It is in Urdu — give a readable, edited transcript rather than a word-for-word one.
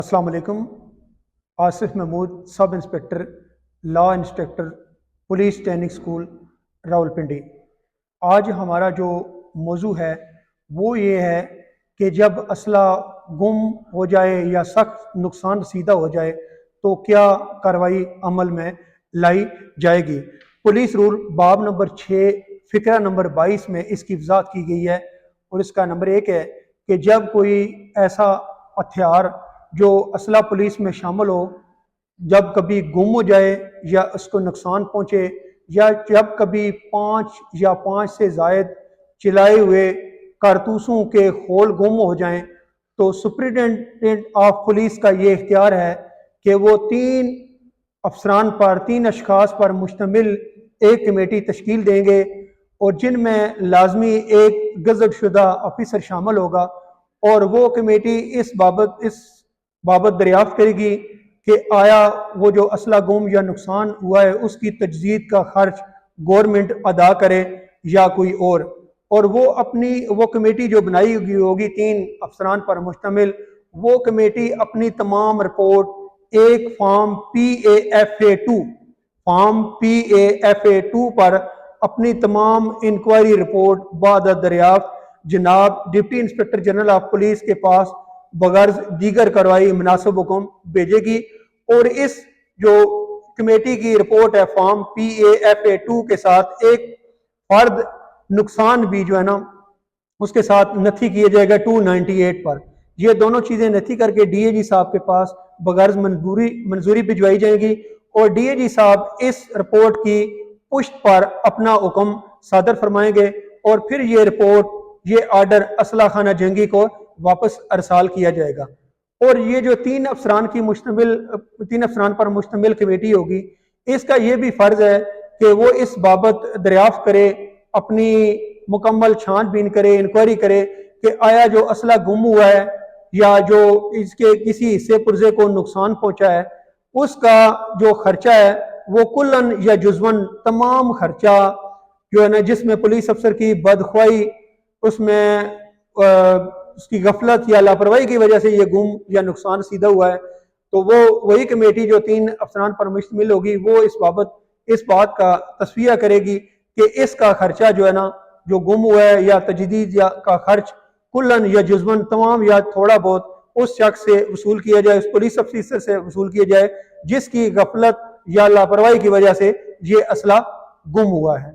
السلام علیکم۔ Asif Mahmood, sub inspector law instructor, police training school, Rawalpindi. آج ہمارا جو موضوع ہے وہ یہ ہے کہ جب اسلحہ گم ہو جائے یا سخت نقصان رسیدہ ہو جائے تو کیا کارروائی عمل میں لائی جائے گی۔ پولیس رول باب نمبر 6 فقرہ نمبر 22 میں اس کی وضاحت کی گئی ہے، اور اس کا نمبر 1 ہے کہ جب کوئی ایسا ہتھیار جو اسلحہ پولیس میں شامل ہو جب کبھی گم ہو جائے یا اس کو نقصان پہنچے، یا جب کبھی 5 یا 5 سے زائد چلائے ہوئے کارتوسوں کے خول گم ہو جائیں، تو سپرنٹینڈنٹ آف پولیس کا یہ اختیار ہے کہ وہ 3 افسران پر 3 اشخاص پر مشتمل ایک کمیٹی تشکیل دیں گے، اور جن میں لازمی ایک گزٹ شدہ آفیسر شامل ہوگا، اور وہ کمیٹی اس بابت دریافت کرے گی کہ آیا وہ جو اسلحہ گم یا نقصان ہوا ہے اس کی تجدید کا خرچ گورنمنٹ ادا کرے یا کوئی اور وہ کمیٹی جو بنائی ہوگی 3 افسران پر مشتمل، وہ کمیٹی اپنی تمام رپورٹ ایک فارم PAFA2 پر اپنی تمام انکوائری رپورٹ بعد دریافت جناب deputy inspector general of police کے پاس بغرض دیگر کارروائی مناسب حکم بھیجے گی۔ اور اس جو کمیٹی کی رپورٹ ہے فارم PAFA2 کے ساتھ ایک فرد نقصان بھی جو ہے نا اس کے ساتھ نتھی کیا جائے گا 298 پر۔ یہ دونوں چیزیں نتھی کر کے DAG صاحب کے پاس بغرض منظوری بھجوائی جائے گی، اور DAG صاحب اس رپورٹ کی پشت پر اپنا حکم صادر فرمائیں گے، اور پھر یہ رپورٹ یہ آرڈر اسلحہ خانہ جنگی کو واپس ارسال کیا جائے گا۔ اور یہ جو 3 افسران پر مشتمل کمیٹی ہوگی، اس کا یہ بھی فرض ہے کہ وہ اس بابت دریافت کرے، اپنی مکمل چھان بین کرے، انکوائری کرے کہ آیا جو اسلحہ گم ہوا ہے یا جو اس کے کسی حصے پرزے کو نقصان پہنچا ہے اس کا جو خرچہ ہے وہ کلن یا جزون تمام خرچہ جو ہے نا جس میں پولیس افسر کی بدخواہی، اس میں اس کی غفلت یا لاپرواہی کی وجہ سے یہ گم یا نقصان سیدھا ہوا ہے، تو وہی کمیٹی جو 3 افسران پر مشتمل ہوگی وہ اس بات کا تصفیہ کرے گی کہ اس کا خرچہ جو ہے نا جو گم ہوا ہے یا تجدید کا خرچ کلن یا جزون تمام یا تھوڑا بہت اس شخص سے وصول کیا جائے، اس پولیس افسر سے وصول کیا جائے جس کی غفلت یا لاپرواہی کی وجہ سے یہ اسلحہ گم ہوا ہے۔